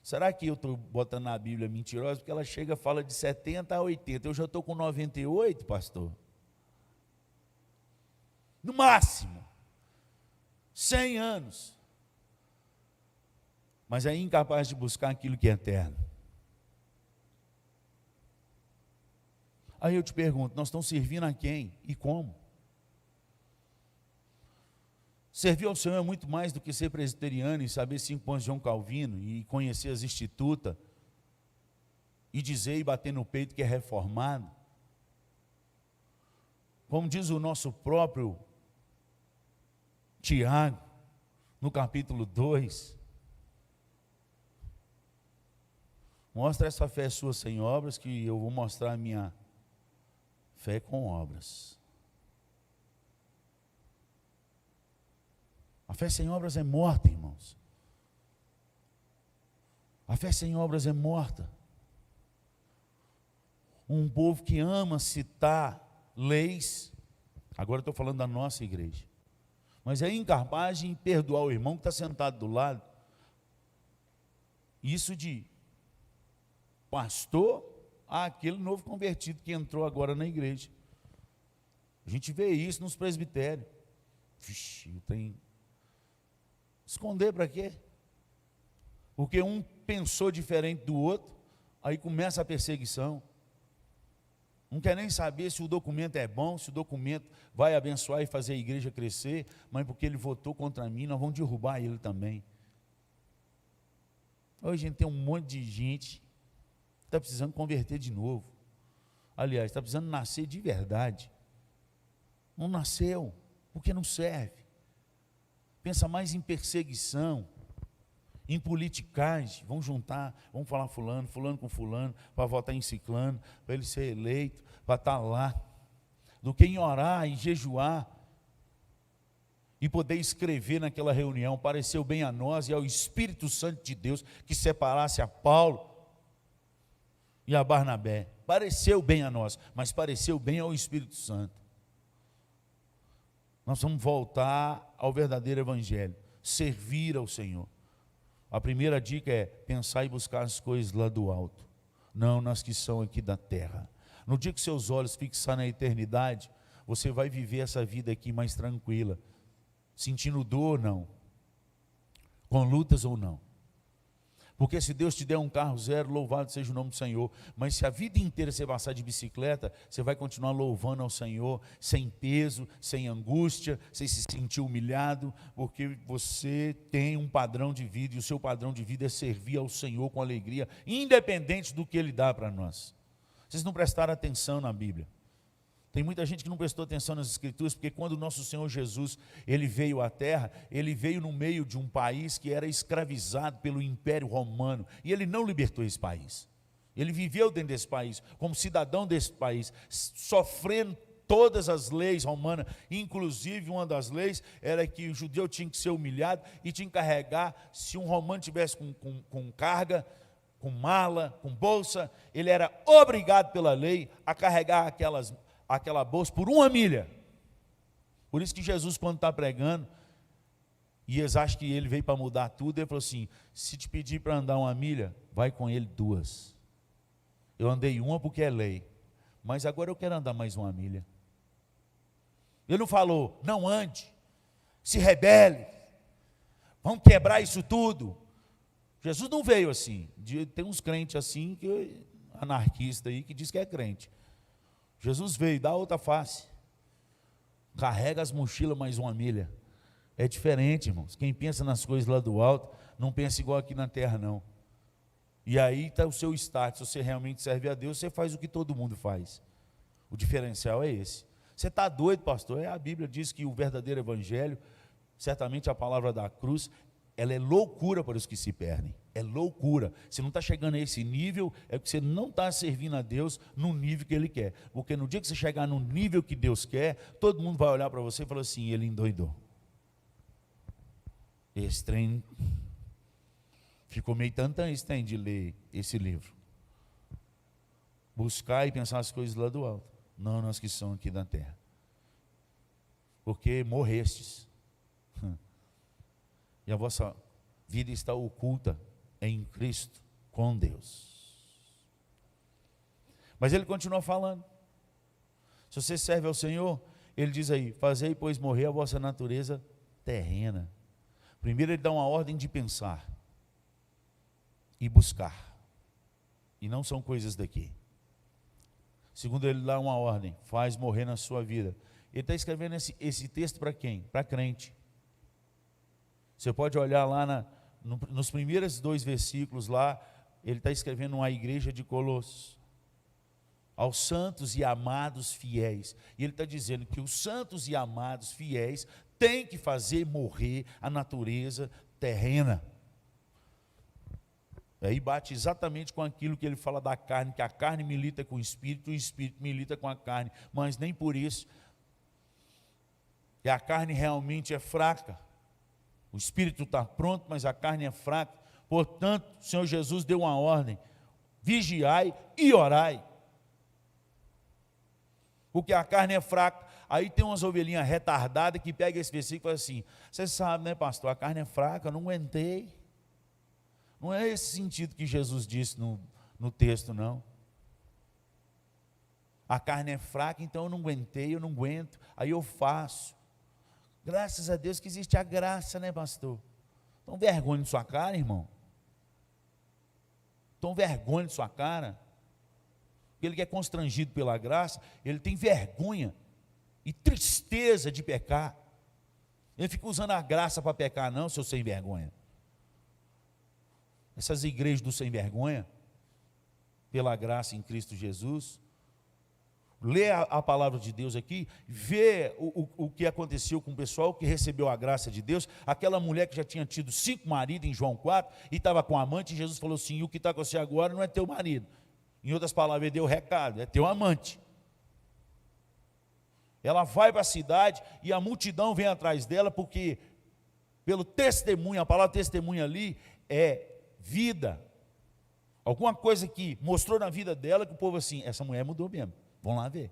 Será que eu estou botando na Bíblia mentirosa? Porque ela chega e fala de 70 a 80. Eu já estou com 98, pastor. No máximo. 100 anos. Mas é incapaz de buscar aquilo que é eterno. Aí eu te pergunto, nós estamos servindo a quem e como? Servir ao Senhor é muito mais do que ser presbiteriano e saber 5 pontos de João Calvino e conhecer as institutas e dizer e bater no peito que é reformado. Como diz o nosso próprio Tiago, no capítulo 2, mostra essa fé sua sem obras, que eu vou mostrar a minha fé com obras. A fé sem obras é morta, irmãos. A fé sem obras é morta. Um povo que ama citar leis, agora estou falando da nossa igreja, mas é incapaz de perdoar o irmão que está sentado do lado. Isso de pastor a aquele novo convertido que entrou agora na igreja. A gente vê isso nos presbitérios. Vixe, tem... Esconder para quê? Porque um pensou diferente do outro, aí começa a perseguição. Não quer nem saber se o documento é bom, se o documento vai abençoar e fazer a igreja crescer, mas porque ele votou contra mim, nós vamos derrubar ele também. Hoje a gente tem um monte de gente que está precisando converter de novo. Aliás, está precisando nascer de verdade. Não nasceu, porque não serve. Pensa mais em perseguição, em politicagem. Vamos juntar, vamos falar fulano com fulano, para votar em ciclano, para ele ser eleito, para estar lá, do que em orar, em jejuar, e poder escrever naquela reunião, pareceu bem a nós e ao Espírito Santo de Deus, que separasse a Paulo e a Barnabé. Pareceu bem a nós, mas pareceu bem ao Espírito Santo. Nós vamos voltar ao verdadeiro evangelho, servir ao Senhor. A primeira dica é pensar e buscar as coisas lá do alto, não nas que são aqui da terra. No dia que seus olhos fixarem na eternidade, você vai viver essa vida aqui mais tranquila, sentindo dor ou não, com lutas ou não. Porque se Deus te der um carro zero, louvado seja o nome do Senhor. Mas se a vida inteira você passar de bicicleta, você vai continuar louvando ao Senhor, sem peso, sem angústia, sem se sentir humilhado, porque você tem um padrão de vida, e o seu padrão de vida é servir ao Senhor com alegria, independente do que Ele dá para nós. Vocês não prestaram atenção na Bíblia. Tem muita gente que não prestou atenção nas Escrituras, porque quando o nosso Senhor Jesus, Ele veio à terra, Ele veio no meio de um país que era escravizado pelo Império Romano, e Ele não libertou esse país. Ele viveu dentro desse país, como cidadão desse país, sofrendo todas as leis romanas, inclusive uma das leis era que o judeu tinha que ser humilhado e tinha que carregar, se um romano tivesse com carga, com mala, com bolsa, ele era obrigado pela lei a carregar aquela bolsa por 1 milha. Por isso que Jesus, quando está pregando, e eles acham que ele veio para mudar tudo, ele falou assim: se te pedir para andar 1 milha, vai com ele 2. Eu andei 1 porque é lei, mas agora eu quero andar mais 1 milha. Ele não falou, não ande, se rebele, vamos quebrar isso tudo. Jesus não veio assim. Tem uns crentes assim, anarquista aí, que diz que é crente. Jesus veio, dá outra face, carrega as mochilas mais 1 milha. É diferente, irmãos. Quem pensa nas coisas lá do alto, não pensa igual aqui na terra, não. E aí está o seu start. Se você realmente serve a Deus, você faz o que todo mundo faz. O diferencial é esse. Você está doido, pastor? A Bíblia diz que o verdadeiro evangelho, certamente a palavra da cruz, ela é loucura para os que se perdem. É loucura. Você não está chegando a esse nível, é porque você não está servindo a Deus no nível que Ele quer. Porque no dia que você chegar no nível que Deus quer, todo mundo vai olhar para você e falar assim: ele endoidou. Esse trem ficou meio tantã esse trem de ler esse livro. Buscar e pensar as coisas lá do alto, não nas que são aqui da terra. Porque morrestes. E a vossa vida está oculta em Cristo com Deus. Mas ele continua falando. Se você serve ao Senhor, ele diz aí: fazei, pois, morrer a vossa natureza terrena. Primeiro ele dá uma ordem de pensar e buscar. E não são coisas daqui. Segundo, ele dá uma ordem: faz morrer na sua vida. Ele está escrevendo esse texto para quem? Para crente. Você pode olhar lá nos primeiros 2 versículos lá, ele está escrevendo uma igreja de Colossos, aos santos e amados fiéis. E ele está dizendo que os santos e amados fiéis têm que fazer morrer a natureza terrena. Aí bate exatamente com aquilo que ele fala da carne, que a carne milita com o espírito milita com a carne, mas nem por isso. E a carne realmente é fraca. O espírito está pronto, mas a carne é fraca. Portanto, o Senhor Jesus deu uma ordem: vigiai e orai. Porque a carne é fraca. Aí tem umas ovelhinhas retardadas que pegam esse versículo e falam assim: você sabe, né, pastor, a carne é fraca, eu não aguentei. Não é esse sentido que Jesus disse no texto, não. A carne é fraca, então eu não aguentei, eu não aguento, aí eu faço. Graças a Deus que existe a graça, né, pastor? Então vergonha de sua cara, irmão. Então vergonha de sua cara. Ele que é constrangido pela graça, ele tem vergonha e tristeza de pecar. Ele fica usando a graça para pecar, não, seu sem vergonha. Essas igrejas do sem vergonha, pela graça em Cristo Jesus, lê a palavra de Deus aqui, vê o que aconteceu com o pessoal que recebeu a graça de Deus. Aquela mulher que já tinha tido 5 maridos em João 4 e estava com amante, e Jesus falou assim: o que está com você agora não é teu marido. Em outras palavras, ele deu o recado: é teu amante. Ela vai para a cidade e a multidão vem atrás dela, porque pelo testemunho, a palavra testemunho ali é vida. Alguma coisa que mostrou na vida dela que o povo assim: essa mulher mudou mesmo. Vamos lá ver.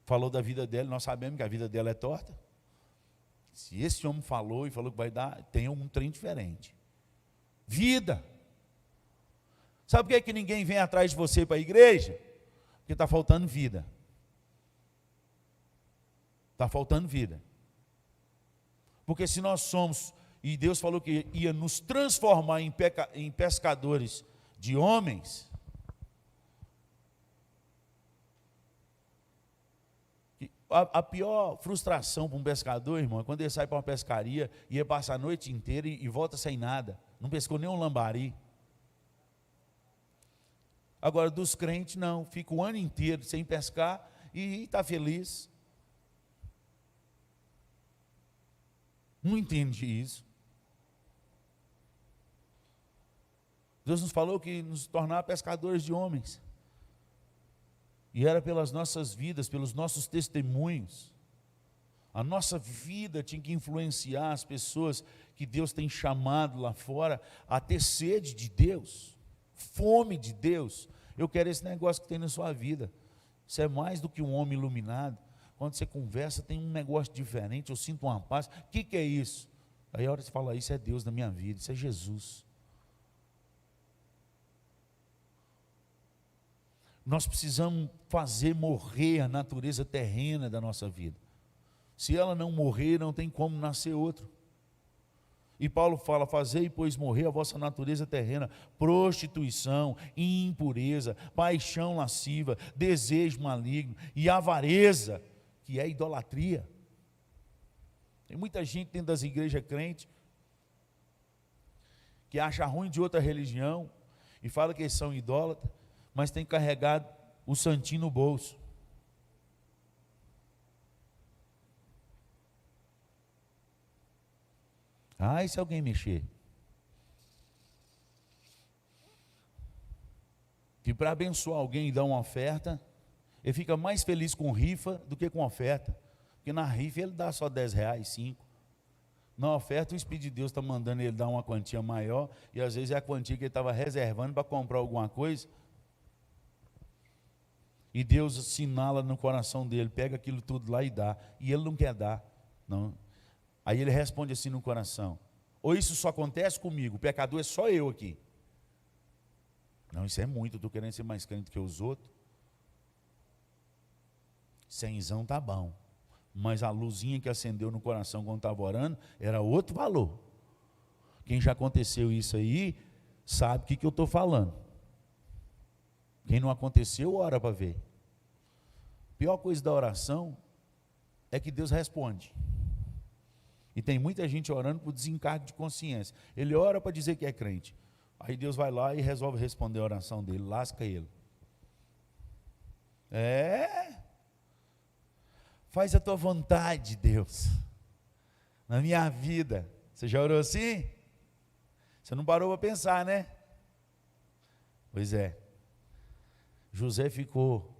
Falou da vida dela, nós sabemos que a vida dela é torta. Se esse homem falou e falou que vai dar, tem um trem diferente. Vida. Sabe por que ninguém vem atrás de você para a igreja? Porque está faltando vida. Está faltando vida. Porque se nós somos e Deus falou que ia nos transformar em pescadores de homens, a pior frustração para um pescador, irmão, é quando ele sai para uma pescaria e ele passa a noite inteira e volta sem nada, não pescou nem um lambari. Agora, dos crentes, não, fica o ano inteiro sem pescar e está feliz. Não entendi isso. Deus nos falou que nos tornar pescadores de homens. E era pelas nossas vidas, pelos nossos testemunhos. A nossa vida tinha que influenciar as pessoas que Deus tem chamado lá fora a ter sede de Deus, fome de Deus. Eu quero esse negócio que tem na sua vida. Você é mais do que um homem iluminado. Quando você conversa, tem um negócio diferente, eu sinto uma paz. O que é isso? Aí a hora que você fala, isso é Deus na minha vida, isso é Jesus. Nós precisamos fazer morrer a natureza terrena da nossa vida. Se ela não morrer, não tem como nascer outro. E Paulo fala, fazei, pois, morrer a vossa natureza terrena, prostituição, impureza, paixão lasciva, desejo maligno e avareza, que é idolatria. Tem muita gente dentro das igrejas crentes que acha ruim de outra religião e fala que eles são idólatras, mas tem carregado o santinho no bolso. E se alguém mexer? Que para abençoar alguém e dar uma oferta, ele fica mais feliz com rifa do que com oferta. Porque na rifa ele dá só 10 reais, 5. Na oferta o Espírito de Deus está mandando ele dar uma quantia maior, e às vezes é a quantia que ele estava reservando para comprar alguma coisa. E Deus assinala no coração dele, pega aquilo tudo lá e dá. E ele não quer dar. Não. Aí ele responde assim no coração: ou isso só acontece comigo, o pecador é só eu aqui. Não, isso é muito, eu estou querendo ser mais crente que os outros. 100zão tá bom. Mas a luzinha que acendeu no coração quando estava orando, era outro valor. Quem já aconteceu isso aí, sabe o que eu estou falando. Quem não aconteceu, ora para ver. A pior coisa da oração é que Deus responde. E tem muita gente orando por desencargo de consciência. Ele ora para dizer que é crente. Aí Deus vai lá e resolve responder a oração dele, lasca ele. Faz a tua vontade, Deus, na minha vida. Você já orou assim? Você não parou para pensar, né? Pois é. José ficou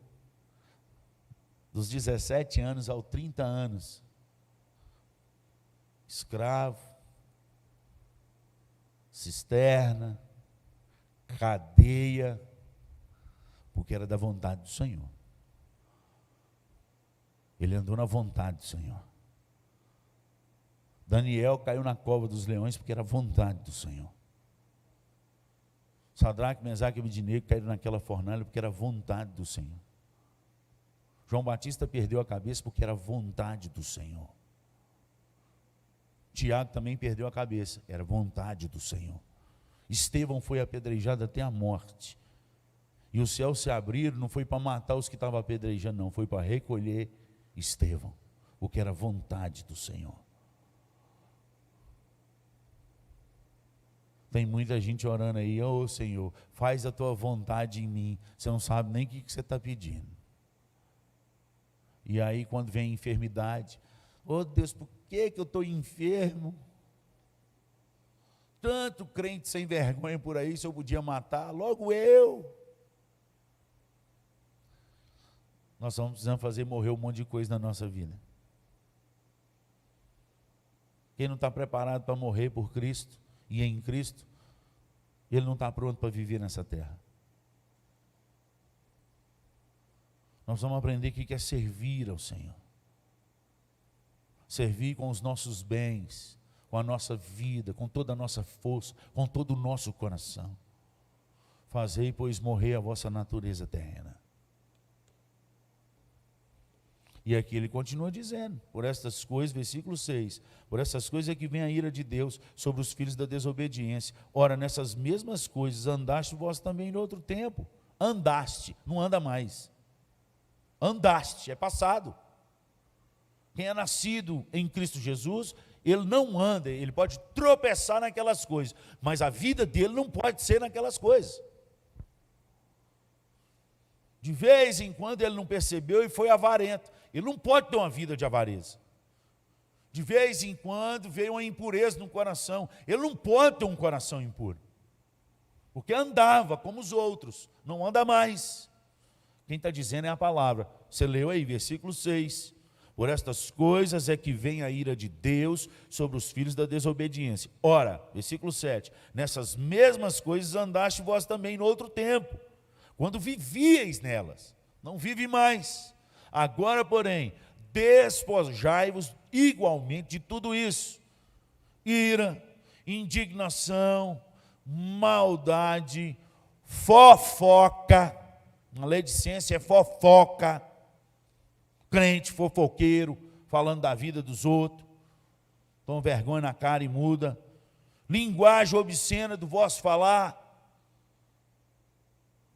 dos 17 anos aos 30 anos, escravo, cisterna, cadeia, porque era da vontade do Senhor. Ele andou na vontade do Senhor. Daniel caiu na cova dos leões porque era a vontade do Senhor. Sadraque, Mesaque e Abednego caíram naquela fornalha porque era a vontade do Senhor. João Batista perdeu a cabeça porque era a vontade do Senhor. Tiago também perdeu a cabeça, era a vontade do Senhor. Estevão foi apedrejado até a morte. E os céus se abriram, não foi para matar os que estavam apedrejando, não, foi para recolher Estevão, porque era a vontade do Senhor. Tem muita gente orando aí, ô Senhor, faz a tua vontade em mim. Você não sabe nem o que você está pedindo. E aí quando vem a enfermidade, ô Deus, por que eu estou enfermo? Tanto crente sem vergonha por aí, se eu podia matar, logo eu. Nós estamos precisando fazer morrer um monte de coisa na nossa vida. Quem não está preparado para morrer por Cristo e em Cristo, ele não está pronto para viver nessa terra. Nós vamos aprender o que é servir ao Senhor. Servir com os nossos bens, com a nossa vida, com toda a nossa força, com todo o nosso coração. Fazei, pois, morrer a vossa natureza terrena. E aqui ele continua dizendo, por estas coisas, versículo 6, por essas coisas é que vem a ira de Deus sobre os filhos da desobediência. Ora, nessas mesmas coisas andaste vós também em outro tempo. Andaste, não anda mais. Andaste, é passado. Quem é nascido em Cristo Jesus, ele não anda, ele pode tropeçar naquelas coisas, mas a vida dele não pode ser naquelas coisas. De vez em quando ele não percebeu e foi avarento. Ele não pode ter uma vida de avareza. De vez em quando veio uma impureza no coração. Ele não pode ter um coração impuro. Porque andava como os outros, não anda mais. Quem está dizendo é a palavra. Você leu aí, versículo 6. Por estas coisas é que vem a ira de Deus sobre os filhos da desobediência. Ora, versículo 7. Nessas mesmas coisas andaste vós também no outro tempo, quando vivieis nelas. Não vive mais. Agora, porém, despojai-vos igualmente de tudo isso: ira, indignação, maldade, fofoca. Maledicência é fofoca. Crente fofoqueiro, falando da vida dos outros, toma vergonha na cara e muda. Linguagem obscena do vosso falar.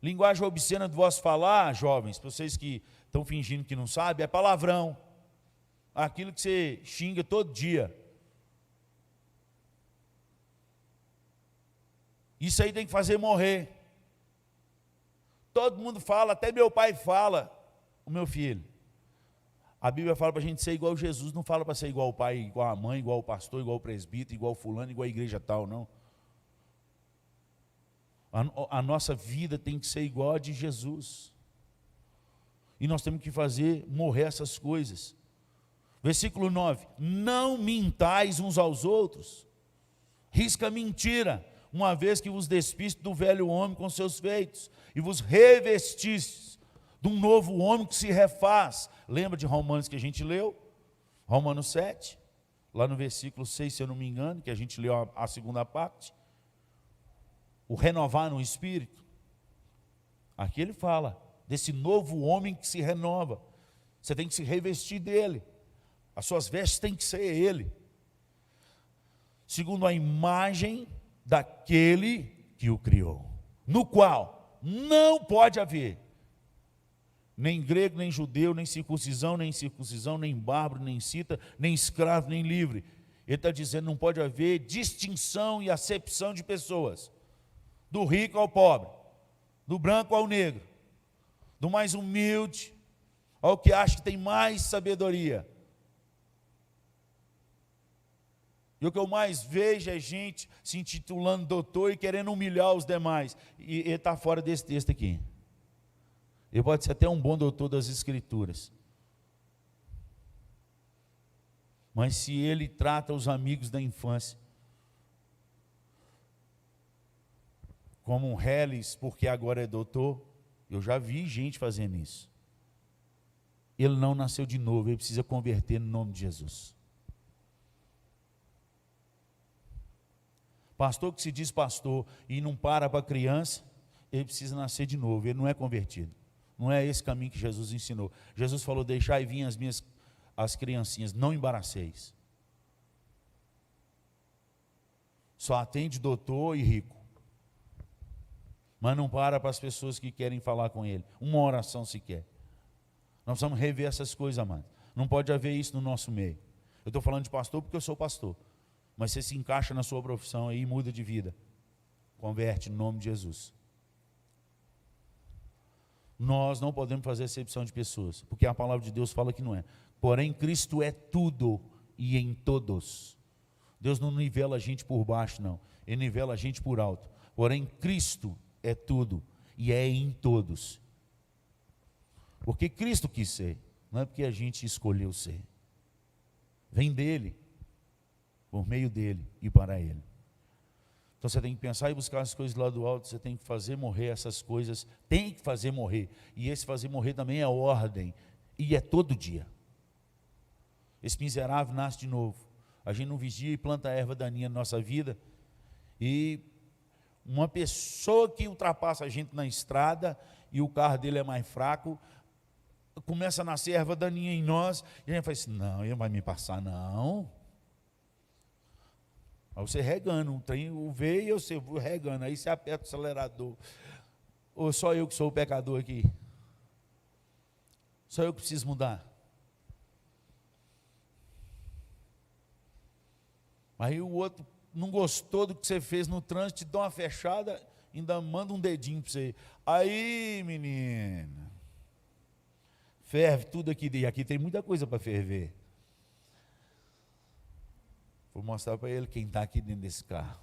Linguagem obscena do vosso falar, jovens, para vocês que estão fingindo que não sabem, é palavrão. Aquilo que você xinga todo dia. Isso aí tem que fazer morrer. Todo mundo fala, até meu pai fala, o meu filho. A Bíblia fala para a gente ser igual a Jesus, não fala para ser igual ao pai, igual a mãe, igual ao pastor, igual ao presbítero, igual ao fulano, igual à igreja tal, não. A nossa vida tem que ser igual a de Jesus. E nós temos que fazer morrer essas coisas. Versículo 9. Não mintais uns aos outros. Risca mentira, uma vez que vos despistes do velho homem com seus feitos, e vos revestistes de um novo homem que se refaz. Lembra de Romanos que a gente leu? Romanos 7, lá no versículo 6, se eu não me engano, que a gente leu a segunda parte. O renovar no espírito. Aqui ele fala desse novo homem que se renova. Você tem que se revestir dele. As suas vestes têm que ser ele. Segundo a imagem daquele que o criou. No qual não pode haver nem grego, nem judeu, nem circuncisão, nem bárbaro, nem cita, nem escravo, nem livre. Ele está dizendo, não pode haver distinção e acepção de pessoas. Do rico ao pobre, do branco ao negro, do mais humilde ao que acha que tem mais sabedoria. E o que eu mais vejo é gente se intitulando doutor e querendo humilhar os demais. E ele está fora desse texto aqui. Ele pode ser até um bom doutor das Escrituras. Mas se ele trata os amigos da infância como um reles, porque agora é doutor, eu já vi gente fazendo isso. Ele não nasceu de novo, ele precisa converter no nome de Jesus. Pastor que se diz pastor e não para criança, ele precisa nascer de novo, ele não é convertido. Não é esse caminho que Jesus ensinou. Jesus falou, deixai vir as criancinhas, não embaraceis. Só atende doutor e rico. Mas não para as pessoas que querem falar com ele. Uma oração sequer. Nós precisamos rever essas coisas, amado. Não pode haver isso no nosso meio. Eu estou falando de pastor porque eu sou pastor. Mas você se encaixa na sua profissão aí e muda de vida. Converte no nome de Jesus. Nós não podemos fazer acepção de pessoas, porque a palavra de Deus fala que não é. Porém, Cristo é tudo e em todos. Deus não nivela a gente por baixo, não. Ele nivela a gente por alto. Porém, Cristo é tudo e é em todos. Porque Cristo quis ser, não é porque a gente escolheu ser. Vem dele, por meio dele e para ele. Então você tem que pensar e buscar as coisas lá do alto, você tem que fazer morrer essas coisas, tem que fazer morrer. E esse fazer morrer também é ordem, e é todo dia. Esse miserável nasce de novo. A gente não vigia e planta erva daninha na nossa vida, e uma pessoa que ultrapassa a gente na estrada, e o carro dele é mais fraco, começa a nascer erva daninha em nós, e a gente fala assim, não, ele não vai me passar, não. Aí você regando, o trem veio e você regando, aí você aperta o acelerador. Ou só eu que sou o pecador aqui? Só eu que preciso mudar? Aí o outro não gostou do que você fez no trânsito, te dá uma fechada, ainda manda um dedinho para você. Aí, menina, ferve tudo aqui, e aqui tem muita coisa para ferver. Vou mostrar para ele quem está aqui dentro desse carro.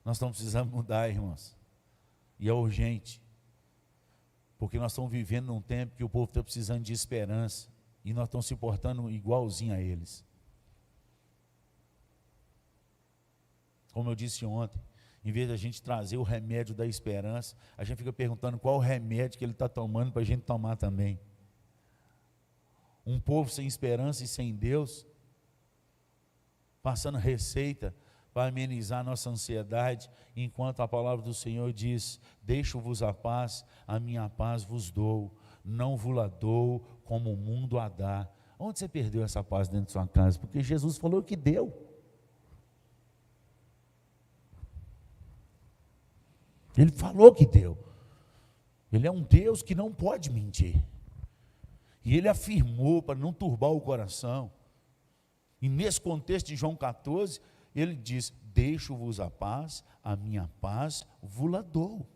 Nós estamos precisando mudar, irmãos. E é urgente. Porque nós estamos vivendo num tempo que o povo está precisando de esperança. E nós estamos se portando igualzinho a eles. Como eu disse ontem, em vez de a gente trazer o remédio da esperança, a gente fica perguntando qual o remédio que ele está tomando para a gente tomar também. Um povo sem esperança e sem Deus, passando receita para amenizar a nossa ansiedade, enquanto a palavra do Senhor diz, deixo-vos a minha paz vos dou, não vos-la dou como o mundo a dá. Onde você perdeu essa paz dentro de sua casa? Porque Jesus falou que deu. Ele falou que deu. Ele é um Deus que não pode mentir. E ele afirmou para não turbar o coração. E nesse contexto de João 14, ele diz, deixo-vos a minha paz vos-la dou.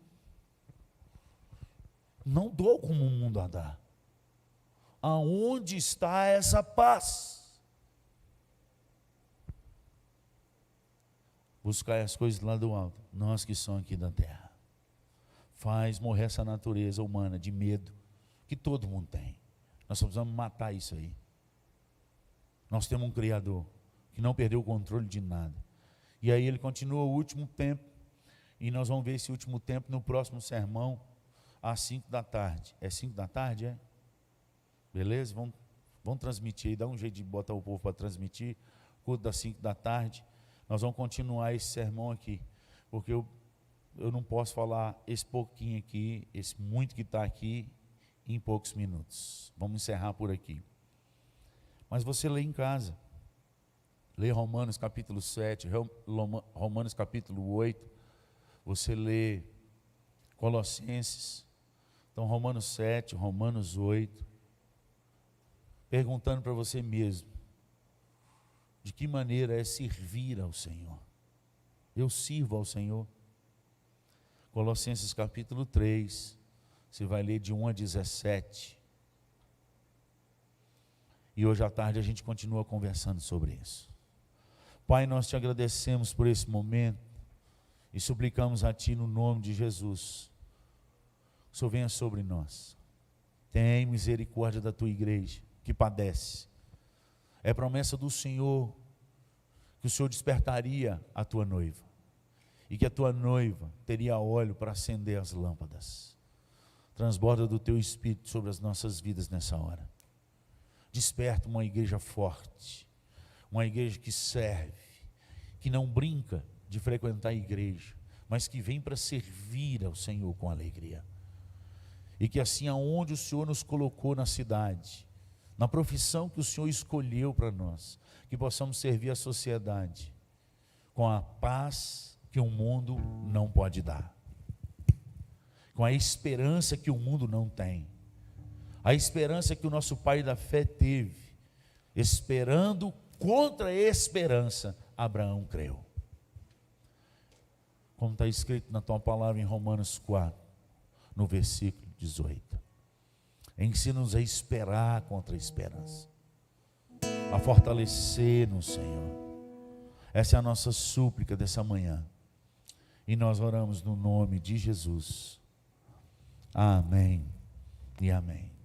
Não dou como o mundo a dá. Aonde está essa paz? Buscar as coisas lá do alto, nós que somos aqui da terra. Faz morrer essa natureza humana de medo, que todo mundo tem. Nós precisamos matar isso aí. Nós temos um Criador, que não perdeu o controle de nada. E aí ele continua o último tempo, e nós vamos ver esse último tempo no próximo sermão, às 5 da tarde. É 5 da tarde, é? Beleza? Vamos transmitir aí, dá um jeito de botar o povo para transmitir, culto das 5 da tarde. Nós vamos continuar esse sermão aqui, porque eu não posso falar esse pouquinho aqui, esse muito que está aqui, em poucos minutos. Vamos encerrar por aqui. Mas você lê em casa. Lê Romanos capítulo 7, Romanos capítulo 8. Você lê Colossenses. Então, Romanos 7, Romanos 8. Perguntando para você mesmo, de que maneira é servir ao Senhor? Eu sirvo ao Senhor. Colossenses capítulo 3. Você vai ler de 1 a 17. E hoje à tarde a gente continua conversando sobre isso. Pai, nós te agradecemos por esse momento e suplicamos a Ti no nome de Jesus. Que o Senhor venha sobre nós. Tem misericórdia da Tua igreja que padece. É promessa do Senhor que o Senhor despertaria a Tua noiva e que a Tua noiva teria óleo para acender as lâmpadas. Transborda do Teu Espírito sobre as nossas vidas nessa hora. Desperta uma igreja forte, uma igreja que serve, que não brinca de frequentar a igreja, mas que vem para servir ao Senhor com alegria. E que assim, aonde o Senhor nos colocou na cidade, na profissão que o Senhor escolheu para nós, que possamos servir a sociedade com a paz que o mundo não pode dar, com a esperança que o mundo não tem, a esperança que o nosso pai da fé teve, esperando contra a esperança, Abraão creu. Como está escrito na tua palavra em Romanos 4, no versículo 18. Ensina-nos a esperar contra a esperança, a fortalecer no Senhor. Essa é a nossa súplica dessa manhã. E nós oramos no nome de Jesus. Amém e amém.